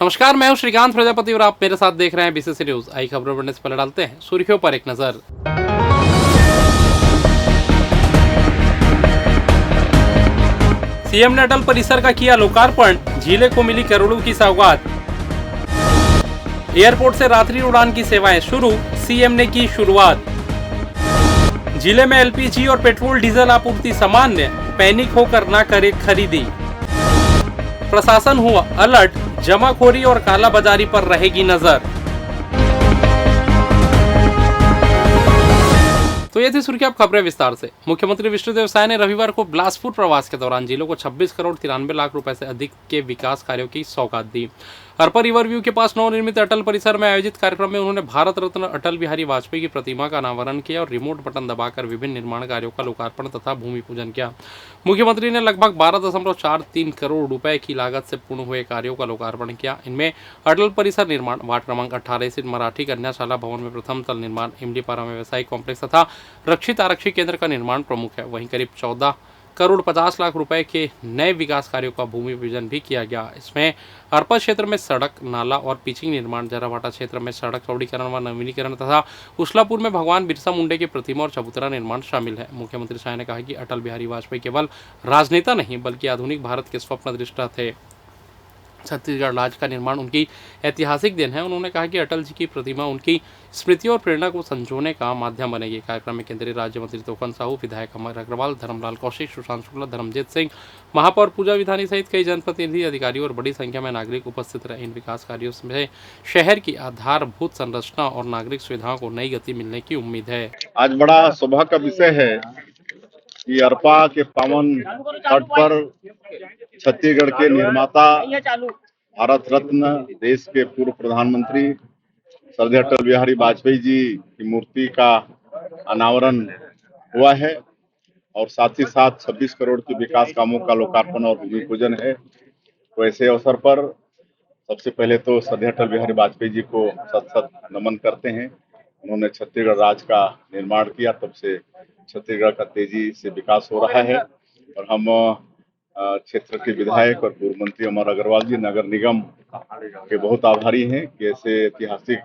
नमस्कार, मैं हूं श्रीकांत प्रजापति और आप मेरे साथ देख रहे हैं बीसीसी न्यूज। आई खबरों बढ़ने से पहले डालते हैं सुर्खियों पर एक नजर। सीएम ने अटल परिसर का किया लोकार्पण, जिले को मिली करोड़ों की सौगात। एयरपोर्ट से रात्रि उड़ान की सेवाएं शुरू, सीएम ने की शुरुआत। जिले में एलपीजी और पेट्रोल डीजल आपूर्ति सामान्य, पैनिक होकर न करे खरीदी। प्रशासन हुआ अलर्ट, जमाखोरी और कालाबाजारी पर रहेगी नजर। तो ये थी सुर्खियां, अब खबरें विस्तार से। मुख्यमंत्री विष्णुदेव साय ने रविवार को बिलासपुर प्रवास के दौरान जिलों को 26 करोड़ 93 लाख रुपए से अधिक के विकास कार्यों की सौगात दी। हरपर रिवर व्यू के पास नवनिर्मित अटल परिसर में आयोजित कार्यक्रम में उन्होंने भारत रत्न अटल बिहारी वाजपेयी की प्रतिमा का अनावरण किया और रिमोट बटन दबाकर विभिन्न निर्माण कार्यों का लोकार्पण तथा भूमि पूजन किया। मुख्यमंत्री ने लगभग 12.43 करोड़ रुपए की लागत से पूर्ण हुए कार्यों का लोकार्पण किया। इनमें अटल परिसर निर्माण, वार्ड क्रमांक 18 स्थित मराठी कन्याशाला भवन में प्रथम तल निर्माण, इमलीपारा में व्यवसायिक कॉम्प्लेक्स तथा रक्षित आरक्षी केंद्र का निर्माण प्रमुख है। वहीं करीब 14 करोड़ 50 लाख रुपए के नए विकास कार्यों का भूमि पूजन भी किया गया। इसमें हरपा क्षेत्र में सड़क, नाला और पिचिंग निर्माण, जराभाटा क्षेत्र में सड़क चौड़ीकरण व नवीनीकरण तथा उछलापुर में भगवान बिरसा मुंडे की प्रतिमा और चबूतरा निर्माण शामिल है। मुख्यमंत्री शाह ने कहा कि अटल बिहारी वाजपेयी केवल राजनेता नहीं बल्कि आधुनिक भारत के स्वप्नदृष्टा थे। छत्तीसगढ़ राज्य का निर्माण उनकी ऐतिहासिक देन है। उन्होंने कहा कि अटल जी की प्रतिमा उनकी स्मृति और प्रेरणा को संजोने का माध्यम बनेगी। कार्यक्रम में केंद्रीय राज्य मंत्री तोफन साहू, विधायक अमर अग्रवाल, धर्मलाल कौशिक, सुशांत शुक्ला, धर्मजीत सिंह, महापौर पूजा विधानी सहित कई जनप्रतिनिधि, अधिकारी और बड़ी संख्या में नागरिक उपस्थित रहे। इन विकास कार्यों से शहर की आधारभूत संरचना और नागरिक सुविधाओं को नई गति मिलने की उम्मीद है। आज बड़ा सौभाग्य का विषय है कि अरपा के पावन तट पर छत्तीसगढ़ के निर्माता, भारत रत्न, देश के पूर्व प्रधानमंत्री श्रद्धेय अटल बिहारी वाजपेयी जी की मूर्ति का अनावरण हुआ है और साथ ही साथ 26 करोड़ के विकास कामों का लोकार्पण और भूमि पूजन है। तो ऐसे अवसर पर सबसे पहले तो श्रद्धेय अटल बिहारी वाजपेयी जी को सत नमन करते हैं। उन्होंने छत्तीसगढ़ राज्य का निर्माण किया, तब से छत्तीसगढ़ का तेजी से विकास हो रहा है और हम क्षेत्र के विधायक और पूर्व मंत्री अमर अग्रवाल जी, नगर निगम के बहुत आभारी हैं कि ऐसे ऐतिहासिक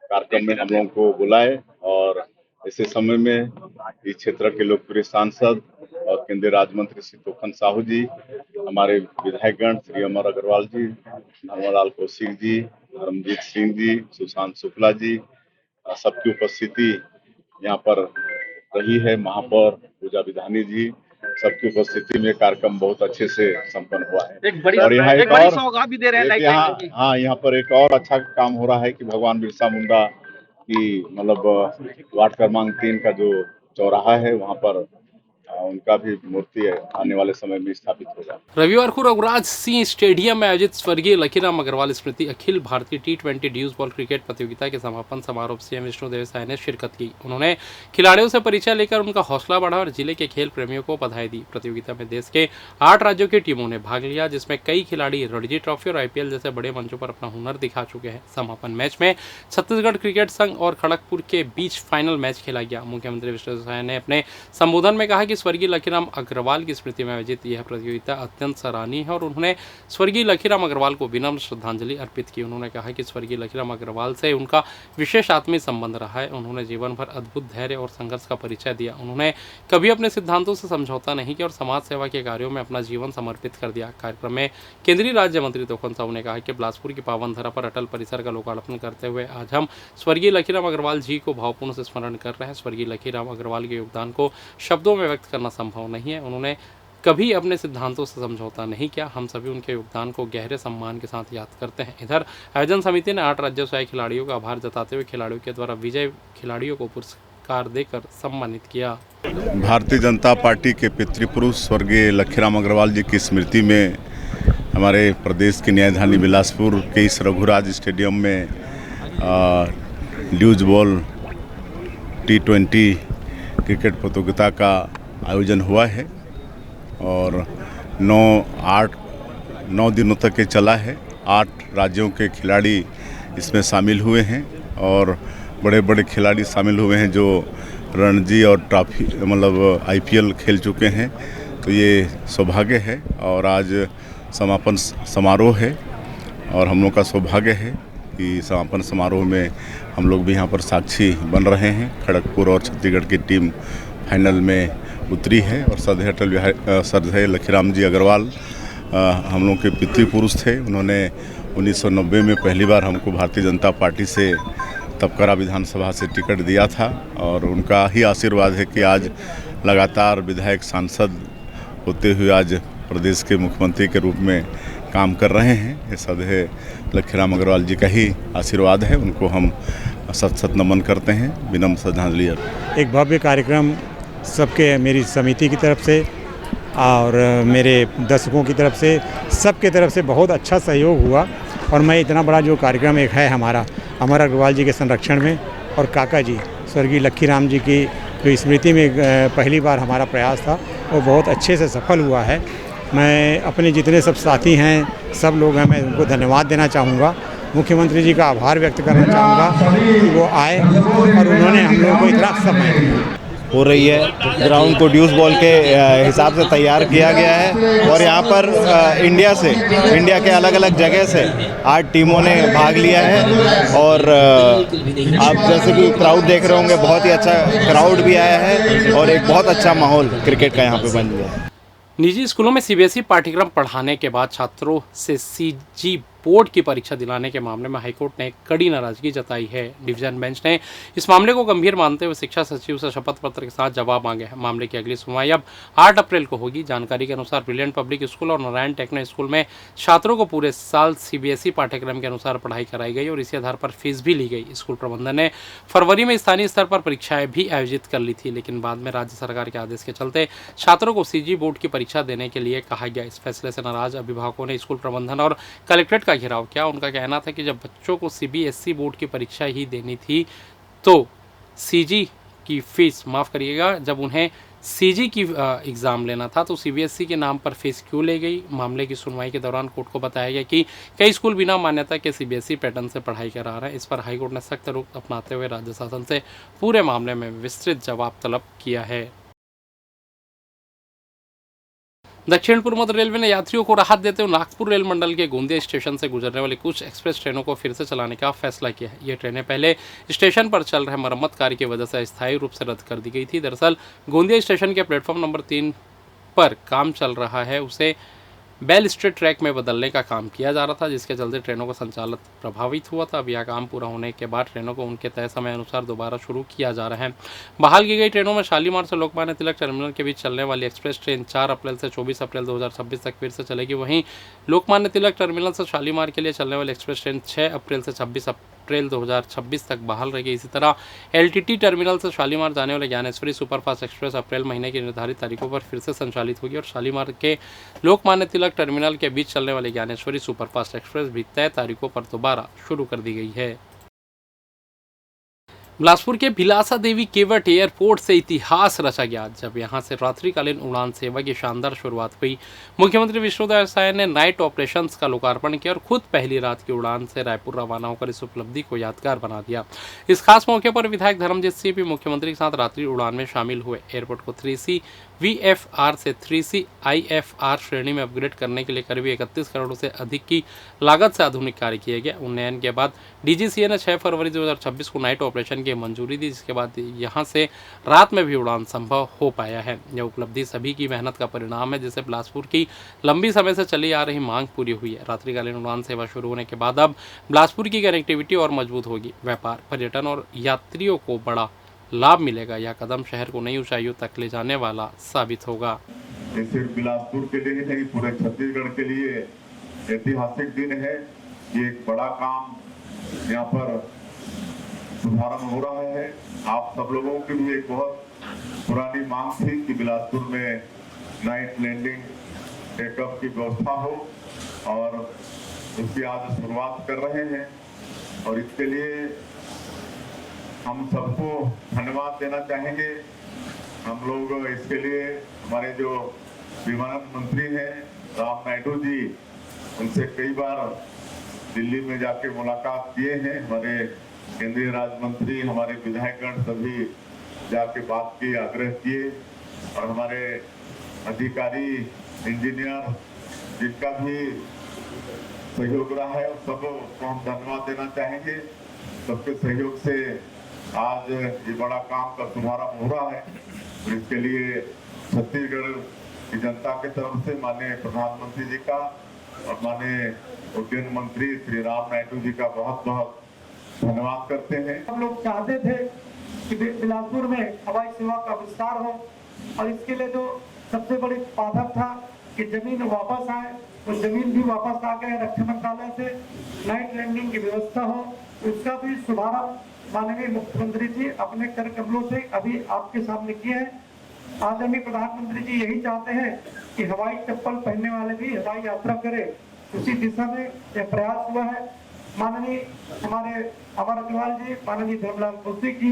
कार्यक्रम में हम लोगों को बुलाए और ऐसे समय में इस क्षेत्र के लोकप्रिय सांसद और केंद्रीय राज्य मंत्री श्री तोफन साहू जी, हमारे विधायकगण श्री अमर अग्रवाल जी, धर्मलाल कौशिक जी, धर्मजीत सिंह जी, सुशांत शुक्ला जी, सबकी उपस्थिति यहाँ पर रही है। महापौर पूजा विधानी जी, सबकी उपस्थिति में कार्यक्रम बहुत अच्छे से संपन्न हुआ है। और यहाँ एक बड़ी सौगात भी दे रहे हैं। यहाँ पर एक और अच्छा काम हो रहा है कि भगवान बिरसा मुंडा की मतलब वार्ड क्रमांक 3 का जो चौराहा है, वहाँ पर उनका भी मूर्ति आने वाले समय में स्थापित होगा। रविवार को रघुराज सिंह स्टेडियम में आयोजित स्वर्गीय लखीराम अग्रवाल स्मृति Akhil Bharatiya T20 dues ball cricket प्रतियोगिता के समापन समारोह में सीएम विष्णुदेव साय ने शिरकत की। उन्होंने खिलाड़ियों से परिचय लेकर उनका हौसला बढ़ाया और जिले के खेल प्रेमियों को बधाई दी। प्रतियोगिता में देश के 8 राज्यों की टीमों ने भाग लिया, जिसमें कई खिलाड़ी रणजी ट्रॉफी और IPL जैसे बड़े मंचों पर अपना हुनर दिखा चुके हैं। समापन मैच में छत्तीसगढ़ क्रिकेट संघ और खड़गपुर के बीच फाइनल मैच खेला गया। मुख्यमंत्री विष्णुदेव साय ने अपने संबोधन में कहा कि स्वर्गीय लखीराम अग्रवाल की स्मृति में आयोजित यह प्रतियोगिता अत्यंत सराहनीय है और उन्होंने स्वर्गीय लखीराम अग्रवाल को विनम्र श्रद्धांजलि अर्पित की। उन्होंने कहा कि स्वर्गीय लखीराम अग्रवाल से उनका विशेष आत्मीय संबंध रहा है। उन्होंने जीवन भर अद्भुत धैर्य और संघर्ष का परिचय दिया। उन्होंने कभी अपने सिद्धांतों से समझौता नहीं किया और समाज सेवा के कार्यों में अपना जीवन समर्पित कर दिया। कार्यक्रम में केंद्रीय राज्य मंत्री तोफन साहू ने कहा कि बिलासपुर की पावन धरा पर अटल परिसर का लोकार्पण करते हुए आज हम स्वर्गीय लखीराम अग्रवाल जी को भावपूर्ण से स्मरण कर रहे हैं। स्वर्गीय लखीराम अग्रवाल के योगदान को शब्दों में व्यक्त करना संभव नहीं है। उन्होंने कभी अपने सिद्धांतों से समझौता नहीं किया। हम सभी उनके योगदान को गहरे सम्मान के साथ याद करते हैं। इधर आयोजन समिति ने 8 राज्यों से आए खिलाड़ियों का आभार जताते हुए खिलाड़ियों के द्वारा विजय खिलाड़ियों को पुरस्कार देकर सम्मानित किया। भारतीय जनता पार्टी के पितृपुरुष स्वर्गीय लखीराम अग्रवाल जी की स्मृति में हमारे प्रदेश की न्यायधानी बिलासपुर के इस रघुराज स्टेडियम में ड्यूज बॉल T20 क्रिकेट प्रतियोगिता का आयोजन हुआ है और 9 दिनों तक ये चला है। 8 राज्यों के खिलाड़ी इसमें शामिल हुए हैं और बड़े बड़े खिलाड़ी शामिल हुए हैं जो रणजी और ट्रॉफी मतलब IPL खेल चुके हैं। तो ये सौभाग्य है और आज समापन समारोह है और हम लोग का सौभाग्य है कि समापन समारोह में हम लोग भी यहाँ पर साक्षी बन रहे हैं। खड़गपुर और छत्तीसगढ़ की टीम फाइनल में उतरी है और सरदेय लखीराम जी अग्रवाल हम लोग के पितृपुरुष थे। उन्होंने 1990 में पहली बार हमको भारतीय जनता पार्टी से तपकरा विधानसभा से टिकट दिया था और उनका ही आशीर्वाद है कि आज लगातार विधायक सांसद होते हुए आज प्रदेश के मुख्यमंत्री के रूप में काम कर रहे हैं। ये सरदेय लखीराम अग्रवाल जी का ही आशीर्वाद है। उनको हम सत नमन करते हैं, विनम्र श्रद्धांजलि। एक भव्य कार्यक्रम सबके, मेरी समिति की तरफ से और मेरे दर्शकों की तरफ से, सबके तरफ से बहुत अच्छा सहयोग हुआ और मैं इतना बड़ा जो कार्यक्रम एक है हमारा अमर अग्रवाल जी के संरक्षण में और काका जी स्वर्गीय लखीराम जी की जो स्मृति में पहली बार हमारा प्रयास था वो बहुत अच्छे से सफल हुआ है। मैं अपने जितने सब साथी हैं, सब लोग हैं, मैं उनको धन्यवाद देना चाहूँगा। मुख्यमंत्री जी का आभार व्यक्त करना चाहूँगा कि वो आए और उन्होंने हम लोगों को इतना समय दिया। हो रही है। ग्राउंड को ड्यूस बॉल के हिसाब से तैयार किया गया है और यहाँ पर इंडिया के अलग अलग जगह से 8 टीमों ने भाग लिया है और आप जैसे कि क्राउड देख रहे होंगे, बहुत ही अच्छा क्राउड भी आया है और एक बहुत अच्छा माहौल क्रिकेट का यहाँ पे बन गया है। निजी स्कूलों में सीबीएसई पाठ्यक्रम पढ़ाने के बाद छात्रों से सीजी बोर्ड की परीक्षा दिलाने के मामले में हाईकोर्ट ने कड़ी नाराजगी जताई है। डिवीजन बेंच ने इस मामले को गंभीर मानते हुए शिक्षा सचिव से शपथ पत्र के साथ जवाब मांगे हैं। मामले की अगली सुनवाई अब 8 अप्रैल को होगी। जानकारी के अनुसार ब्रिलियंट पब्लिक स्कूल और नारायण टेक्नो स्कूल में छात्रों को पूरे साल सीबीएसई पाठ्यक्रम के अनुसार पढ़ाई कराई गई और इसी आधार पर फीस भी ली गई। स्कूल प्रबंधन ने फरवरी में स्थानीय स्तर पर परीक्षाएं भी आयोजित कर ली थी, लेकिन बाद में राज्य सरकार के आदेश के चलते छात्रों को सीजी बोर्ड की परीक्षा देने के लिए कहा गया। इस फैसले से नाराज अभिभावकों ने स्कूल प्रबंधन और कलेक्ट्रेट का घेराव किया। उनका कहना था कि जब बच्चों को सीबीएसई बोर्ड की परीक्षा ही देनी थी तो सीजी की फीस माफ़ करिएगा, जब उन्हें सीजी की एग्ज़ाम लेना था तो सीबीएसई के नाम पर फीस क्यों ले गई। मामले की सुनवाई के दौरान कोर्ट को बताया गया कि कई स्कूल बिना मान्यता के सीबीएसई पैटर्न से पढ़ाई करा रहे हैं। इस पर हाईकोर्ट ने सख्त रुख अपनाते हुए राज्य शासन से पूरे मामले में विस्तृत जवाब तलब किया है। दक्षिण पूर्व मध्य रेलवे ने यात्रियों को राहत देते हुए नागपुर रेल मंडल के गोंदिया स्टेशन से गुजरने वाली कुछ एक्सप्रेस ट्रेनों को फिर से चलाने का फैसला किया है। ये ट्रेनें पहले स्टेशन पर चल रहे मरम्मत कार्य की वजह से अस्थायी रूप से रद्द कर दी गई थी। दरअसल गोंदिया स्टेशन के प्लेटफॉर्म नंबर 3 पर काम चल रहा है, उसे बेल स्ट्रीट ट्रैक में बदलने का काम किया जा रहा था, जिसके चलते ट्रेनों का संचालन प्रभावित हुआ था। अब यह काम पूरा होने के बाद ट्रेनों को उनके तय समय अनुसार दोबारा शुरू किया जा रहा है। बहाल की गई ट्रेनों में शालीमार से लोकमान्य तिलक टर्मिनल के बीच चलने वाली एक्सप्रेस ट्रेन 4 अप्रैल से 24 अप्रैल 2026 तक फिर से चलेगी। वहीं लोकमान्य तिलक टर्मिनल से शालीमार के लिए चलने वाली एक्सप्रेस ट्रेन 6 अप्रैल से 26 अप्रैल 2026 तक बहाल रहेगी। इसी तरह एलटीटी टर्मिनल से शालीमार जाने वाले ज्ञानेश्वरी सुपरफास्ट एक्सप्रेस अप्रैल महीने की निर्धारित तारीखों पर फिर से संचालित होगी और शालीमार के लोकमान्य तिलक टर्मिनल के बीच चलने वाली ज्ञानेश्वरी सुपरफास्ट एक्सप्रेस भी तय तारीखों पर दोबारा शुरू कर दी गई है। बिलासपुर के भिलासा देवी केवट एयरपोर्ट से इतिहास रचा गया जब यहां से रात्रिकालीन उड़ान सेवा की शानदार शुरुआत हुई। मुख्यमंत्री विष्णुदेव साय ने नाइट ऑपरेशंस का लोकार्पण किया और खुद पहली रात की उड़ान से रायपुर रवाना होकर इस उपलब्धि को यादगार बना दिया। इस खास मौके पर विधायक धर्मजीत सिंह भी मुख्यमंत्री के साथ रात्रि उड़ान में शामिल हुए। एयरपोर्ट को 3C VFR से 3C IFR श्रेणी में अपग्रेड करने के लिए करीब 31 करोड़ से अधिक की लागत से आधुनिक कार्य किए गए। उन्नयन के बाद DGCA ने 6 फरवरी 2026 को नाइट ऑपरेशन की मंजूरी दी, जिसके बाद यहां से रात में भी उड़ान संभव हो पाया है। यह उपलब्धि सभी की मेहनत का परिणाम है, जिससे बिलासपुर की लंबी समय से चली आ रही मांग पूरी हुई है। रात्रिकालीन उड़ान सेवा शुरू होने के बाद अब बिलासपुर की कनेक्टिविटी और मजबूत होगी। व्यापार, पर्यटन और यात्रियों को बड़ा लाभ मिलेगा। यह कदम शहर को नई ऊंचाइयों तक ले जाने वाला साबित होगा। सिर्फ बिलासपुर के लिए नहीं, पूरे छत्तीसगढ़ के लिए ऐतिहासिक दिन है। ये एक बड़ा काम यहाँ पर शुभारंभ हो रहा है। आप सब लोगों की भी एक बहुत पुरानी मांग थी कि बिलासपुर में नाइट लैंडिंग टेकअप की व्यवस्था हो और उसकी आज शुरुआत कर रहे हैं और इसके लिए हम सबको धन्यवाद देना चाहेंगे। हम लोग इसके लिए हमारे जो विमानन मंत्री हैं राम नायडू जी, उनसे कई बार दिल्ली में जाके मुलाकात किए हैं। हमारे केंद्रीय राज्य मंत्री, हमारे विधायकगण सभी जाके बात की, आग्रह किए और हमारे अधिकारी, इंजीनियर जिनका भी सहयोग रहा है, सबको हम धन्यवाद देना चाहेंगे। सबके सहयोग से आज ये बड़ा काम का शुभारंभ हो रहा है और इसके लिए छत्तीसगढ़ की जनता की तरफ से माननीय प्रधानमंत्री जी का और माननीय उद्यान मंत्री श्री राम नायडू जी का बहुत बहुत धन्यवाद करते हैं। हम लोग चाहते थे कि बिलासपुर में हवाई सेवा का विस्तार हो और इसके लिए जो सबसे बड़ी बाधक था कि जमीन वापस आए, वो जमीन भी वापस आ गए। रक्षा मंत्रालय से नाइट लैंडिंग की व्यवस्था हो, उसका भी शुभारंभ माननीय मुख्यमंत्री जी अपने कर कमलों से अभी आपके सामने किए हैं। आदरणीय प्रधानमंत्री जी यही चाहते हैं कि हवाई चप्पल पहनने वाले भी हवाई यात्रा करें, उसी दिशा में यह प्रयास हुआ है। माननीय हमारे अमर अग्रवाल जी, माननीय धर्मलाल कौशिक जी,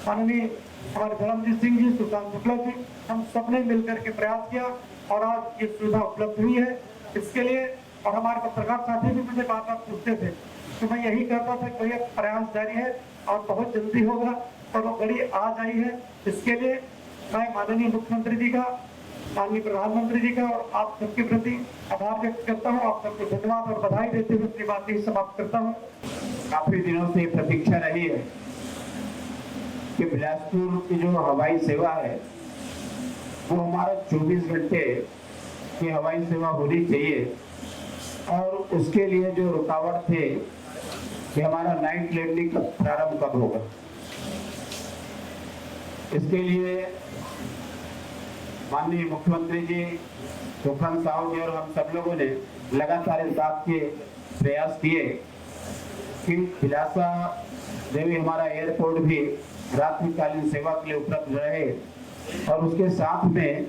माननीय हमारे धर्मजीत सिंह जी, सुशांत शुक्ला जी, हम सबने मिलकर के प्रयास किया और आज ये सुविधा उपलब्ध हुई है। इसके लिए और हमारे पत्रकार साथी भी मुझे बार बार पूछते थे तो मैं यही कहता था कि यह प्रयास जारी है और बहुत जल्दी होगा और वो घड़ी आज आई है। इसके लिए मैं माननीय मुख्यमंत्री जी का, माननीय प्रधानमंत्री जी का और आप सबके प्रति आभार व्यक्त करता हूँ। आप सबको धन्यवाद और बधाई देते हुए अपनी बात समाप्त करता हूँ। काफी दिनों से प्रतीक्षा रही है कि बिलासपुर की जो हवाई सेवा है वो हमारा 24 घंटे की हवाई सेवा होनी चाहिए और उसके लिए जो रुकावट थे कि हमारा नाइट लैंडिंग का प्रारंभ कब होगा, इसके लिए माननीय मुख्यमंत्री जी, सुखन साहू जी और हम सब लोगों ने लगातार इस बात के प्रयास किए कि बिलासा देवी हमारा एयरपोर्ट भी रात्रिकालीन सेवा के लिए उपलब्ध रहे और उसके साथ में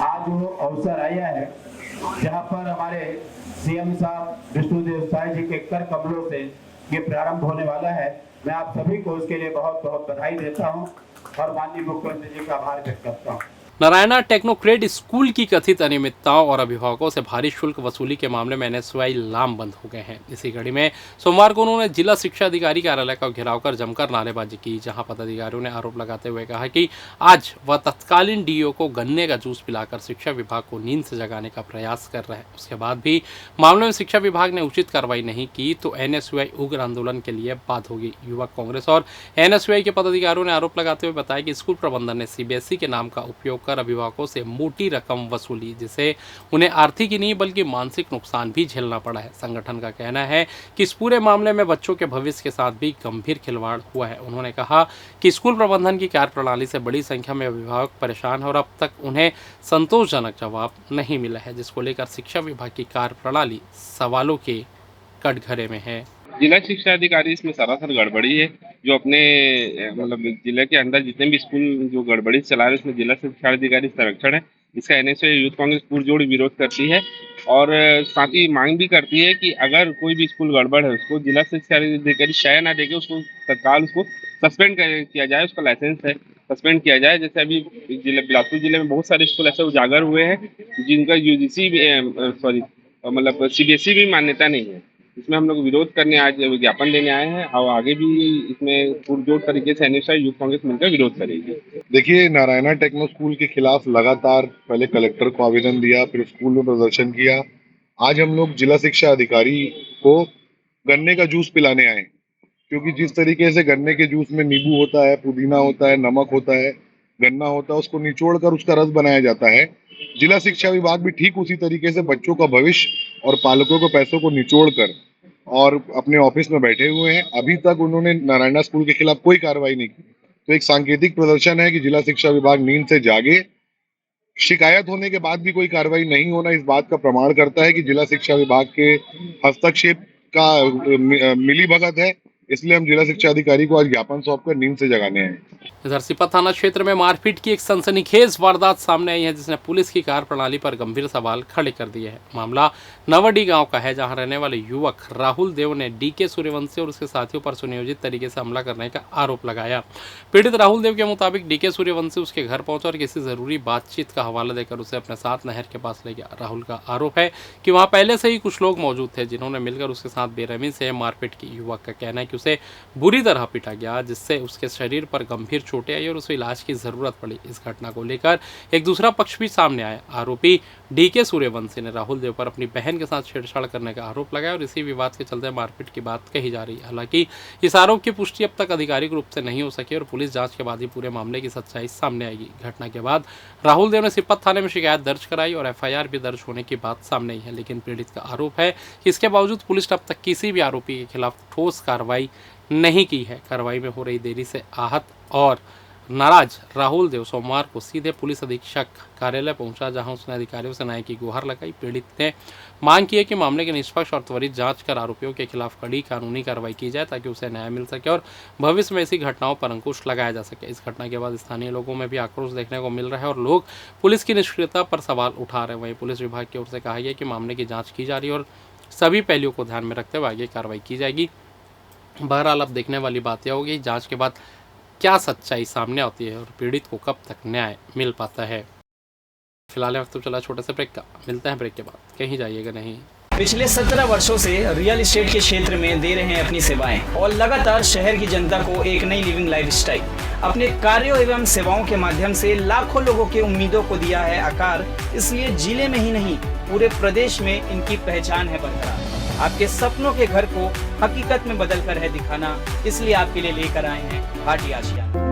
आज वो अवसर आया है जहां पर हमारे सीएम साहब विष्णुदेव साय जी के कर कमलों से ये प्रारंभ होने वाला है। मैं आप सभी को उसके लिए बहुत बहुत बधाई देता हूं और माननीय मुख्यमंत्री जी का आभार व्यक्त करता हूं। नारायणा टेक्नोक्रेट स्कूल की कथित अनियमितताओं और अभिभावकों से भारी शुल्क वसूली के मामले में एनएसयूआई लामबंद हो गए हैं। इसी कड़ी में सोमवार को उन्होंने जिला शिक्षा अधिकारी कार्यालय का घेराव कर जमकर नारेबाजी की, जहां पदाधिकारियों ने आरोप लगाते हुए कहा कि आज वह तत्कालीन डीओ को गन्ने का जूस पिलाकर शिक्षा विभाग को नींद से जगाने का प्रयास कर रहे हैं। उसके बाद भी मामले में शिक्षा विभाग ने उचित कार्रवाई नहीं की तो एनएसयूआई उग्र आंदोलन के लिए बात होगी। युवक कांग्रेस और एनएसयूआई के पदाधिकारियों ने आरोप लगाते हुए बताया कि स्कूल प्रबंधन ने सीबीएसई के नाम का उपयोग कर अभिभावकों से मोटी रकम वसूली, जिससे उन्हें आर्थिक ही नहीं बल्कि मानसिक नुकसान भी झेलना पड़ा है। संगठन का कहना है कि इस पूरे मामले में बच्चों के भविष्य के साथ भी गंभीर खिलवाड़ हुआ है। उन्होंने कहा कि स्कूल प्रबंधन की कार्यप्रणाली से बड़ी संख्या में अभिभावक परेशान हैं और अब तक उन्हें संतोषजनक जवाब नहीं मिला है, जिसको लेकर शिक्षा विभाग की कार्यप्रणाली सवालों के कटघरे में है। जिला शिक्षा अधिकारी इसमें सरासर गड़बड़ी है। जो अपने मतलब जिले के अंदर जितने भी स्कूल जो गड़बड़ी चला रहे हैं उसमें जिला शिक्षा अधिकारी संरक्षण है। इसका एनएसयूआई यूथ कांग्रेस पुरजोड़ विरोध करती है और साथ ही मांग भी करती है कि अगर कोई भी स्कूल गड़बड़ है उसको जिला शिक्षा अधिकारी शय ना देके उसको तत्काल उसको सस्पेंड किया जाए, उसका लाइसेंस है सस्पेंड किया जाए। जैसे अभी बिलासपुर जिले में बहुत सारे स्कूल ऐसे उजागर हुए हैं जिनका यूजीसी मतलब सीबीएसई भी मान्यता नहीं है। इसमें हम लोग विरोध करने आज ज्ञापन देने आए हैं और आगे भी इसमें पुरजोर तरीके से एनएसयूआई यूथ कांग्रेस मिलकर विरोध करेगी। देखिए, नारायणा टेक्नो स्कूल के खिलाफ लगातार पहले कलेक्टर को आवेदन दिया, फिर स्कूल में प्रदर्शन किया। आज हम लोग जिला शिक्षा अधिकारी को गन्ने का जूस पिलाने आए, क्योंकि जिस तरीके से गन्ने के जूस में नींबू होता है, पुदीना होता है, नमक होता है, गन्ना होता है, उसको निचोड़ कर उसका रस बनाया जाता है। जिला शिक्षा विभाग भी ठीक उसी तरीके से बच्चों का भविष्य और पालकों के पैसों को निचोड़ कर और अपने ऑफिस में बैठे हुए हैं। अभी तक उन्होंने नारायणा स्कूल के खिलाफ कोई कार्रवाई नहीं की। तो एक सांकेतिक प्रदर्शन है कि जिला शिक्षा विभाग नींद से जागे। शिकायत होने के बाद भी कोई कार्रवाई नहीं होना इस बात का प्रमाण करता है कि जिला शिक्षा विभाग के हस्तक्षेप का मिलीभगत है। इसलिए हम जिला शिक्षा अधिकारी को आज ज्ञापन सौंपकर नींद से जगाने हैं। इधर सिपत थाना क्षेत्र में मारपीट की एक सनसनीखेज वारदात सामने आई है, जिसने पुलिस की कार्यप्रणाली पर गंभीर सवाल खड़े कर दिए हैं। मामला नवडी गांव का है, जहां रहने वाले युवक राहुल देव ने डीके सूर्यवंशी और उसके साथियों पर सुनियोजित तरीके से हमला करने का आरोप लगाया। पीड़ित राहुल देव के मुताबिक डीके सूर्यवंशी उसके घर पहुंचा और किसी जरूरी बातचीत का हवाला देकर उसे अपने साथ नहर के पास ले गया। राहुल का आरोप है कि वहां पहले से ही कुछ लोग मौजूद थे जिन्होंने मिलकर उसके साथ बेरहमी से मारपीट की। युवक का कहना है कि जबकि उसे बुरी तरह पीटा गया, जिससे उसके शरीर पर गंभीर चोटें आई और उसे इलाज की ज़रूरत पड़ी। इस घटना को लेकर एक दूसरा पक्ष भी सामने आया। आरोपी DK सूर्यवंशी ने राहुल देव पर अपनी बहन के साथ छेड़छाड़ करने का आरोप लगाया और इसी विवाद के चलते मारपीट की बात कही जा रही है। हालांकि इस आरोप की पुष्टि अब तक आधिकारिक रूप से नहीं हो सकी और पुलिस जांच के बाद ही पूरे मामले की सच्चाई सामने आएगी। घटना के बाद राहुल देव ने सिपत थाने में शिकायत दर्ज कराई और FIR भी दर्ज होने की बात सामने आई है, लेकिन पीड़ित का आरोप है कि इसके बावजूद पुलिस ने अब तक किसी भी आरोपी के खिलाफ ठोस कार्रवाई नहीं की है। कार्रवाई में हो रही देरी से आहत और नाराज राहुल देव सोमवार को सीधे पुलिस अधीक्षक कार्यालय पहुंचा, जहां उसने अधिकारियों से न्याय की गुहार लगाई। पीड़ित ने मांग की है कि मामले की निष्पक्ष और त्वरित जांच कर आरोपियों के खिलाफ कड़ी कानूनी कार्रवाई की जाए ताकि उसे न्याय मिल सके और भविष्य में ऐसी घटनाओं पर अंकुश लगाया जा सके। इस घटना के बाद स्थानीय लोगों में भी आक्रोश देखने को मिल रहा है और लोग पुलिस की निष्क्रियता पर सवाल उठा रहे हैं। वहीं पुलिस विभाग की ओर से कहा गया कि मामले की जाँच की जा रही है और सभी पहलुओं को ध्यान में रखते हुए आगे कार्रवाई की जाएगी। बहरहाल अब देखने वाली बात यह होगी जांच के बाद क्या सच्चाई सामने आती है और पीड़ित को कब तक न्याय मिल पाता है। फिलहाल वक्त तो चला छोटे से ब्रेक का, मिलते हैं ब्रेक के बाद, कहीं जाइएगा नहीं। पिछले 17 वर्षों से रियल एस्टेट के क्षेत्र में दे रहे हैं अपनी सेवाएं और लगातार शहर की जनता को एक नई लिविंग लाइफस्टाइल। अपने कार्यों एवं सेवाओं के माध्यम से लाखों लोगों की उम्मीदों को दिया है आकार, इसलिए जिले में ही नहीं पूरे प्रदेश में इनकी पहचान है बरकरार। आपके सपनों के घर को हकीकत में बदल कर है दिखाना, इसलिए आपके लिए लेकर आए हैं भाटी आशियाना।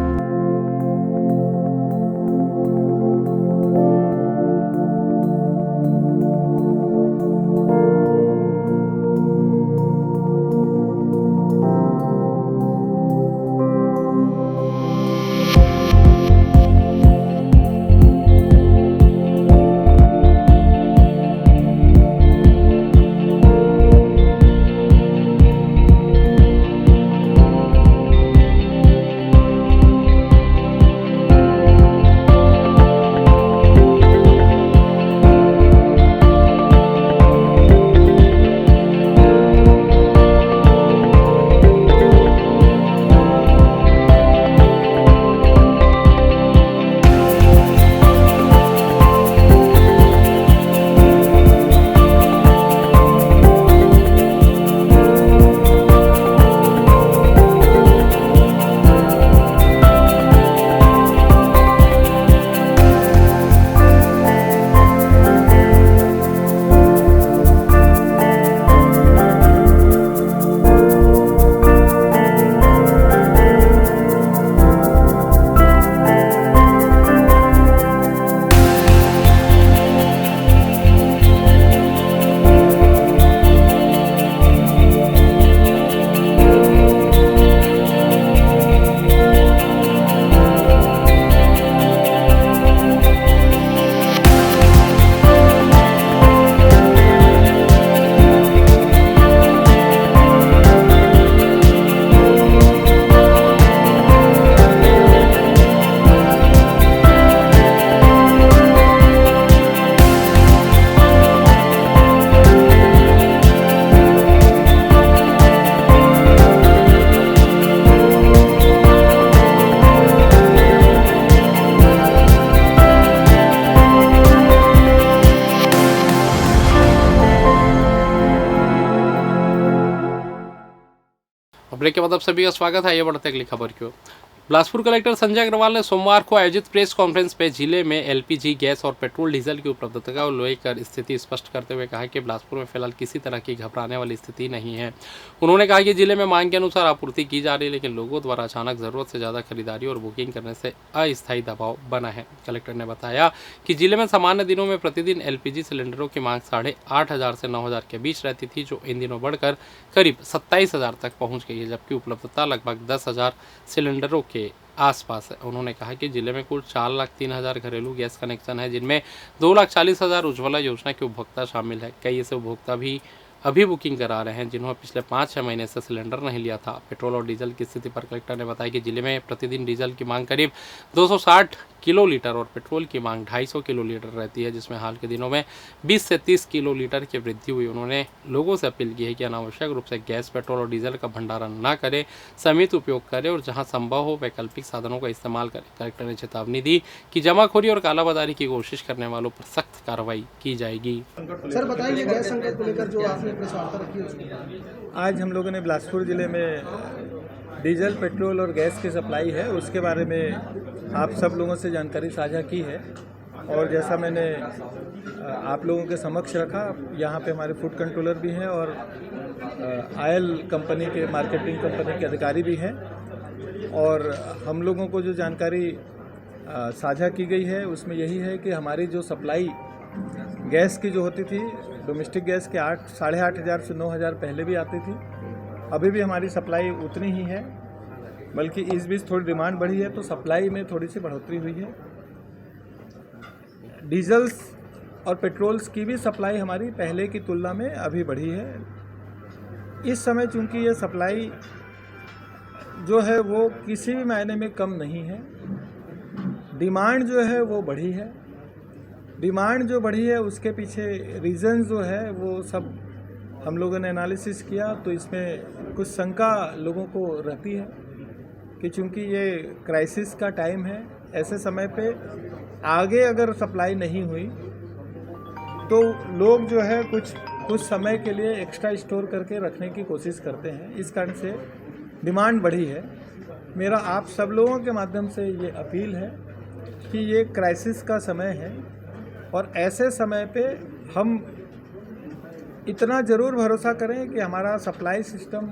ब्रेक के बाद आप सभी का स्वागत है। ये बढ़ते अगली खबर की ओर। बिलासपुर कलेक्टर संजय अग्रवाल ने सोमवार को आयोजित प्रेस कॉन्फ्रेंस में जिले में LPG गैस और पेट्रोल डीजल की उपलब्धता को लेकर स्थिति स्पष्ट करते हुए कहा कि बिलासपुर में फिलहाल किसी तरह की घबराने वाली स्थिति नहीं है। उन्होंने कहा कि जिले में मांग के अनुसार आपूर्ति की जा रही है, लेकिन लोगों द्वारा अचानक जरूरत से ज़्यादा खरीदारी और बुकिंग करने से अस्थायी दबाव बना है। कलेक्टर ने बताया कि जिले में सामान्य दिनों में प्रतिदिन LPG सिलेंडरों की मांग 8,500 से 9,000 के बीच रहती थी, जो इन दिनों बढ़कर करीब 27,000 तक पहुँच गई है, जबकि उपलब्धता लगभग 10,000 सिलेंडरों के आसपास है। उन्होंने कहा कि जिले में कुल 4,03,000 घरेलू गैस कनेक्शन है, जिनमें 2,40,000 उज्ज्वला योजना के उपभोक्ता शामिल है। कई ऐसे उपभोक्ता भी अभी बुकिंग करा रहे हैं जिन्होंने पिछले 5-6 महीने से सिलेंडर नहीं लिया था। पेट्रोल और डीजल की स्थिति पर कलेक्टर ने बताया कि जिले में प्रतिदिन डीजल की मांग करीब 260 किलो लीटर और पेट्रोल की मांग 250 किलो लीटर रहती है, जिसमें हाल के दिनों में 20 से 30 किलो लीटर की वृद्धि हुई। उन्होंने लोगों से अपील की है कि अनावश्यक रूप से गैस, पेट्रोल और डीजल का भंडारण न करें, सीमित उपयोग करें और जहां संभव हो वैकल्पिक साधनों का इस्तेमाल करें। कलेक्टर ने चेतावनी दी कि जमाखोरी और कालाबाजारी की कोशिश करने वालों पर सख्त कार्रवाई की जाएगी। सर बताइए, गैस संकट को लेकर जो आपने प्रेस वार्ता रखी है उसमें आज हम लोगों ने बिलासपुर ज़िले में डीजल, पेट्रोल और गैस की सप्लाई है उसके बारे में आप सब लोगों से जानकारी साझा की है। और जैसा मैंने आप लोगों के समक्ष रखा, यहाँ पे हमारे फूड कंट्रोलर भी हैं और ऑयल कंपनी के मार्केटिंग कंपनी के अधिकारी भी हैं। और हम लोगों को जो जानकारी साझा की गई है उसमें यही है कि हमारी जो सप्लाई गैस की जो होती थी, डोमेस्टिक गैस के 8,500 से 9,000 पहले भी आती थी, अभी भी हमारी सप्लाई उतनी ही है, बल्कि इस बीच थोड़ी डिमांड बढ़ी है तो सप्लाई में थोड़ी सी बढ़ोतरी हुई है। डीजल्स और पेट्रोल्स की भी सप्लाई हमारी पहले की तुलना में अभी बढ़ी है। इस समय चूंकि ये सप्लाई जो है वो किसी भी मायने में कम नहीं है, डिमांड जो है वो बढ़ी है। डिमांड जो बढ़ी है उसके पीछे रीज़न जो है वो सब हम लोगों ने एनालिसिस किया तो इसमें कुछ शंका लोगों को रहती है कि चूंकि ये क्राइसिस का टाइम है, ऐसे समय पे आगे अगर सप्लाई नहीं हुई तो लोग जो है कुछ समय के लिए एक्स्ट्रा स्टोर करके रखने की कोशिश करते हैं। इस कारण से डिमांड बढ़ी है। मेरा आप सब लोगों के माध्यम से ये अपील है कि ये क्राइसिस का समय है और ऐसे समय पे हम इतना ज़रूर भरोसा करें कि हमारा सप्लाई सिस्टम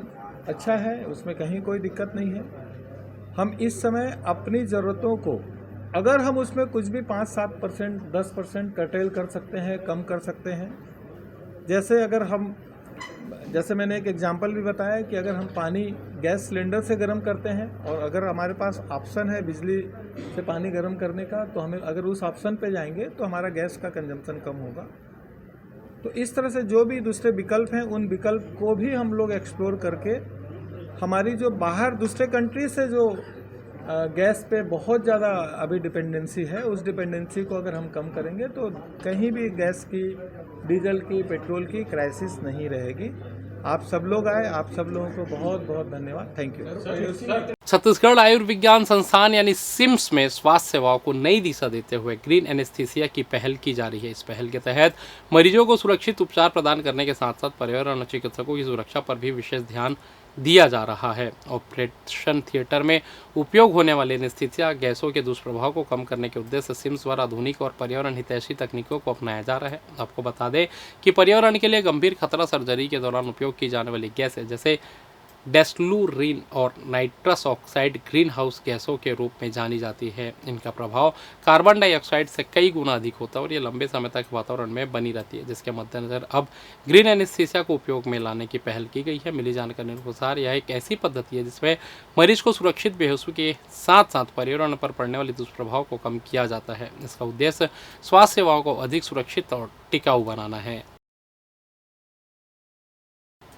अच्छा है, उसमें कहीं कोई दिक्कत नहीं है। हम इस समय अपनी ज़रूरतों को अगर हम उसमें कुछ भी 5-7%, 10% कर्टेल कर सकते हैं, कम कर सकते हैं। जैसे मैंने एक एग्जांपल भी बताया कि अगर हम पानी गैस सिलेंडर से गर्म करते हैं और अगर हमारे पास ऑप्शन है बिजली से पानी गर्म करने का, तो हमें अगर उस ऑप्शन पे जाएंगे तो हमारा गैस का कंजम्पशन कम होगा। तो इस तरह से जो भी दूसरे विकल्प हैं उन विकल्प को भी हम लोग एक्सप्लोर करके हमारी जो बाहर दूसरे कंट्री से जो गैस पे बहुत ज़्यादा अभी डिपेंडेंसी है, उस डिपेंडेंसी को अगर हम कम करेंगे तो कहीं भी गैस की, डीजल की, पेट्रोल की क्राइसिस नहीं रहेगी। आप सब लोग आए, आप सब लोगों को बहुत बहुत धन्यवाद। Thank you. छत्तीसगढ़ आयुर्विज्ञान संस्थान यानी सिम्स में स्वास्थ्य सेवाओं को नई दिशा देते हुए ग्रीन एनेस्थीसिया की पहल की जा रही है। इस पहल के तहत मरीजों को सुरक्षित उपचार प्रदान करने के साथ साथ पर्यावरण और चिकित्सकों की सुरक्षा पर भी विशेष ध्यान दिया जा रहा है। ऑपरेशन थिएटर में उपयोग होने वाले एनेस्थीसिया गैसों के दुष्प्रभाव को कम करने के उद्देश्य से सिम्स द्वारा आधुनिक और पर्यावरण हितैषी तकनीकों को अपनाया जा रहा है। आपको बता दें कि पर्यावरण के लिए गंभीर खतरा सर्जरी के दौरान उपयोग की जाने वाली गैसें जैसे डेस्लूरीन और नाइट्रस ऑक्साइड ग्रीन हाउस गैसों के रूप में जानी जाती है। इनका प्रभाव कार्बन डाइऑक्साइड से कई गुना अधिक होता है और ये लंबे समय तक वातावरण में बनी रहती है, जिसके मद्देनजर अब ग्रीन एनेस्थीसिया को उपयोग में लाने की पहल की गई है। मिली जानकारी के अनुसार यह एक ऐसी पद्धति है जिसमें मरीज को सुरक्षित बेहोशी के साथ साथ पर्यावरण पर पड़ने वाले दुष्प्रभाव को कम किया जाता है। इसका उद्देश्य स्वास्थ्य सेवाओं को अधिक सुरक्षित और टिकाऊ बनाना है।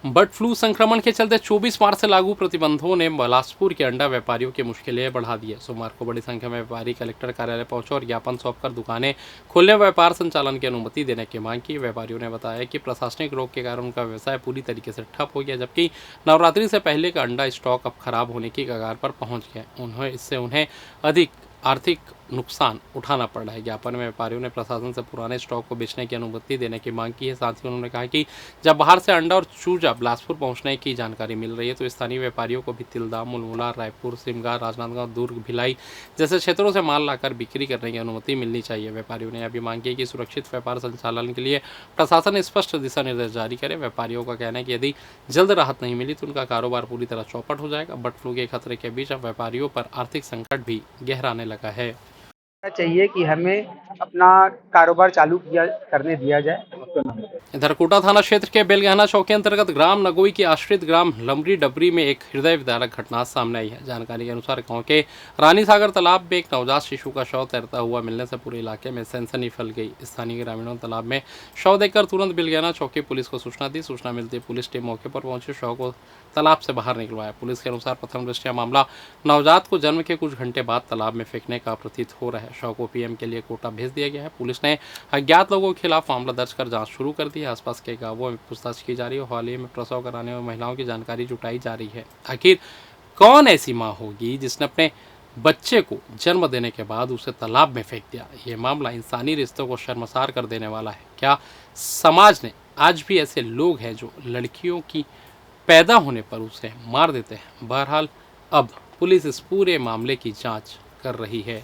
बर्ड फ्लू संक्रमण के चलते 24 मार्च से लागू प्रतिबंधों ने बिलासपुर के अंडा व्यापारियों की मुश्किलें बढ़ा दी है। सोमवार को बड़ी संख्या में व्यापारी कलेक्टर कार्यालय पहुंचे और ज्ञापन सौंपकर दुकानें खोलने, व्यापार संचालन की अनुमति देने की मांग की। व्यापारियों ने बताया कि प्रशासनिक रोक के कारण उनका व्यवसाय पूरी तरीके से ठप हो गया, जबकि नवरात्रि से पहले का अंडा स्टॉक अब खराब होने की कगार पर पहुँच गया। इससे उन्हें अधिक आर्थिक नुकसान उठाना पड़ रहा है। ज्ञापन में व्यापारियों ने प्रशासन से पुराने स्टॉक को बेचने की अनुमति देने की मांग की है। साथ ही उन्होंने कहा कि जब बाहर से अंडा और चूजा बिलासपुर पहुंचने की जानकारी मिल रही है तो स्थानीय व्यापारियों को भी तिल्दा, मुलमुला, रायपुर, सिमगा, राजनांदगांव, दुर्ग, भिलाई जैसे क्षेत्रों से माल लाकर बिक्री करने की अनुमति मिलनी चाहिए। व्यापारियों ने यह भी मांग की कि सुरक्षित व्यापार संचालन के लिए प्रशासन स्पष्ट दिशा निर्देश जारी करे। व्यापारियों का कहना है कि यदि जल्द राहत नहीं मिली तो उनका कारोबार पूरी तरह चौपट हो जाएगा। बर्ड फ्लू के खतरे के बीच अब व्यापारियों पर आर्थिक संकट भी गहराने लगा है। चाहिए कि हमें अपना कारोबार चालू करने दिया जाए। इधर कोटा थाना क्षेत्र के बेलगहना चौक के अंतर्गत ग्राम नगोई के आश्रित ग्राम लमरी डबरी में एक हृदय विदारक घटना सामने आई है। जानकारी के अनुसार गांव के रानी सागर तालाब में एक नवजात शिशु का शव तैरता हुआ मिलने से पूरे इलाके में सनसनी फैल गई। स्थानीय ग्रामीणों ने तालाब में शव देखकर तुरंत बेलगहना चौक की पुलिस को सूचना दी। सूचना मिलती पुलिस टीम मौके पर पहुंची, शव को तालाब से बाहर निकलवाया। पुलिस के अनुसार प्रथम दृष्टया मामला नवजात को जन्म के कुछ घंटे बाद तालाब में फेंकने का प्रतीत हो रहा है। शव को पीएम के लिए कोटा भेज दिया गया है। पुलिस ने अज्ञात लोगों के खिलाफ मामला दर्ज कर जांच शुरू कर दी है। आसपास के गांवों में पूछताछ की जा रही है। हाल ही में प्रसव कराने वाली महिलाओं की जानकारी जुटाई जा रही है। आखिर कौन ऐसी मां होगी जिसने अपने बच्चे को जन्म देने के बाद उसे तालाब में फेंक दिया? ये मामला इंसानी रिश्तों को शर्मसार कर देने वाला है। क्या समाज ने आज भी ऐसे लोग हैं जो लड़कियों की पैदा होने पर उसे मार देते हैं। बहरहाल अब पुलिस इस पूरे मामले की जांच कर रही है।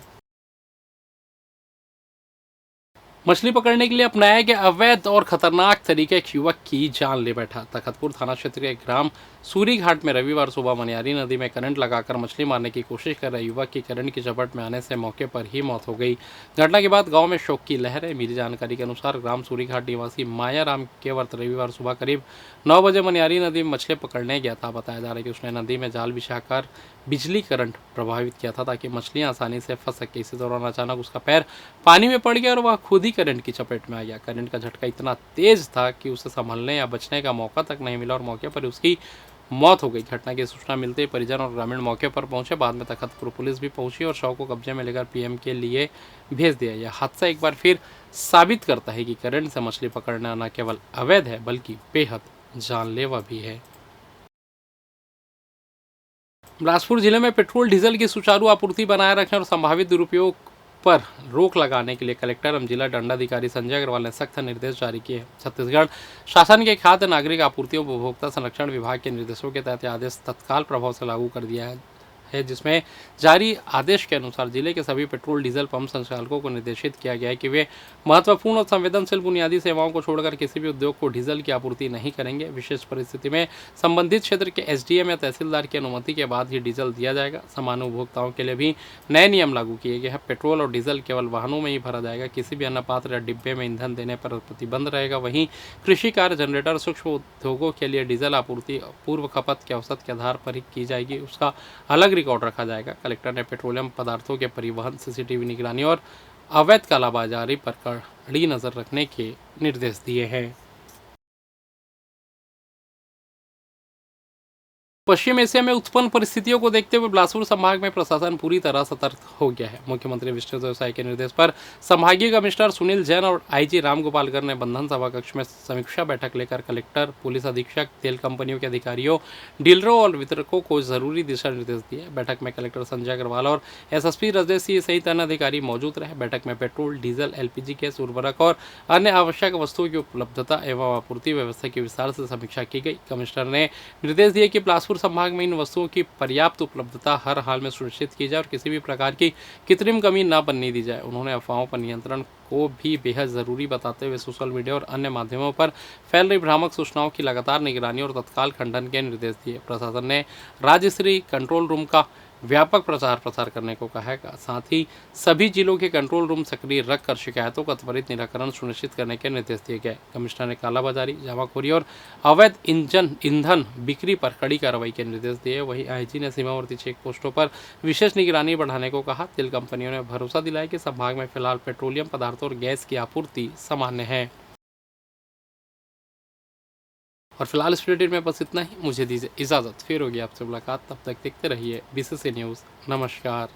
मछली पकड़ने के लिए अपनाया गया अवैध और खतरनाक तरीके एक युवक की जान ले बैठा। तखतपुर थाना क्षेत्र के ग्राम सूरी घाट में रविवार सुबह मनियारी नदी में करंट लगाकर मछली मारने की कोशिश कर रहे युवक की करंट की चपेट में आने से मौके पर ही मौत हो गई। घटना के बाद गांव में शोक की लहर है। मिली जानकारी के अनुसार ग्राम सूरी घाट निवासी माया राम केवट रविवार सुबह करीब 9 बजे मनियारी नदी में मछली पकड़ने गया था। बताया जा रहा है कि उसने नदी में जाल बिछाकर बिजली करंट प्रभावित किया था ताकि मछलियां आसानी से फंस सके। इसी दौरान अचानक उसका पैर पानी में पड़ गया और वह खुद ही करंट की चपेट में आ गया। करंट का झटका इतना तेज था कि उसे संभलने या बचने का मौका तक नहीं मिला और मौके पर उसकी मौत हो गई। घटना की सूचना मिलते ही परिजन और ग्रामीण मौके पर पहुंचे। बाद में तखतपुर पुलिस भी पहुंची और शव को कब्जे में लेकर पीएम के लिए भेज दिया। यह हादसा एक बार फिर साबित करता है कि करंट से मछली पकड़ना न केवल अवैध है बल्कि बेहद जानलेवा भी है। बिलासपुर जिले में पेट्रोल डीजल की सुचारू आपूर्ति बनाए रखने और संभावित दुरुपयोग पर रोक लगाने के लिए कलेक्टर एवं जिला दंडाधिकारी संजय अग्रवाल ने सख्त निर्देश जारी किए हैं। छत्तीसगढ़ शासन के खाद्य नागरिक आपूर्ति और उपभोक्ता संरक्षण विभाग के निर्देशों के तहत आदेश तत्काल प्रभाव से लागू कर दिया है जिसमें जारी आदेश के अनुसार जिले के सभी पेट्रोल डीजल पंप संचालकों को निर्देशित किया गया है कि वे महत्वपूर्ण और संवेदनशील बुनियादी सेवाओं को छोड़कर किसी भी उद्योग को डीजल की आपूर्ति नहीं करेंगे। विशेष परिस्थिति में संबंधित क्षेत्र के एसडीएम या तहसीलदार की अनुमति के बाद ही डीजल दिया जाएगा। सामान्य उपभोक्ताओं के लिए भी नए नियम लागू किए गए हैं। पेट्रोल और डीजल केवल वाहनों में ही भरा जाएगा। किसी भी अन्य पात्र या डिब्बे में ईंधन देने पर प्रतिबंध रहेगा। वहीं कृषि कार्य, जनरेटर, सूक्ष्म उद्योगों के लिए डीजल आपूर्ति पूर्व खपत के औसत के आधार पर ही की जाएगी। उसका अलग रिकॉर्ड रखा जाएगा। कलेक्टर ने पेट्रोलियम पदार्थों के परिवहन, सीसीटीवी निगरानी और अवैध कालाबाजारी पर कड़ी नजर रखने के निर्देश दिए हैं। पश्चिम एशिया में उत्पन्न परिस्थितियों को देखते हुए बिलासपुर संभाग में प्रशासन पूरी तरह सतर्क हो गया है। मुख्यमंत्री विष्णुदेव साय के निर्देश पर संभागीय कमिश्नर सुनील जैन और आईजी रामगोपाल गर्ग ने बंधन सभा कक्ष में समीक्षा बैठक लेकर कलेक्टर, पुलिस अधीक्षक, तेल कंपनियों के अधिकारियों, डीलरों और वितरकों को जरूरी दिशा निर्देश दिए। बैठक में कलेक्टर संजय अग्रवाल और एसएसपी रजदेव सिंह सहित अन्य अधिकारी मौजूद रहे। बैठक में पेट्रोल, डीजल, एलपीजी गैस, उर्वरक और अन्य आवश्यक वस्तुओं की उपलब्धता एवं आपूर्ति व्यवस्था की विस्तार से समीक्षा की गई। कमिश्नर ने निर्देश दिए कि बिलासपुर संभाग में इन वस्तुओं की पर्याप्त उपलब्धता हर हाल में सुनिश्चित की जाए और किसी भी प्रकार की कृत्रिम कमी न बनने दी जाए। उन्होंने अफवाहों पर नियंत्रण को भी बेहद जरूरी बताते हुए सोशल मीडिया और अन्य माध्यमों पर फैल रही भ्रामक सूचनाओं की लगातार निगरानी और तत्काल खंडन के निर्देश दिए। प्रशासन ने राज्य स्तरीय कंट्रोल रूम का व्यापक प्रचार प्रसार करने को कहा है। साथ ही सभी जिलों के कंट्रोल रूम सक्रिय रखकर शिकायतों का त्वरित निराकरण सुनिश्चित करने के निर्देश दिए गए। कमिश्नर ने कालाबाजारी, जमाखोरी और अवैध ईंधन बिक्री पर कड़ी कार्रवाई के निर्देश दिए। वहीं आईजी ने सीमावर्ती चेक पोस्टों पर विशेष निगरानी बढ़ाने को कहा। तेल कंपनियों ने भरोसा दिलाया कि संभाग में फिलहाल पेट्रोलियम पदार्थों और गैस की आपूर्ति सामान्य है। और फिलहाल इस बुलेटिन में बस इतना ही। मुझे दीजिए इजाज़त, फिर होगी आपसे मुलाकात। तब तक देखते रहिए बीसीसी न्यूज़। नमस्कार।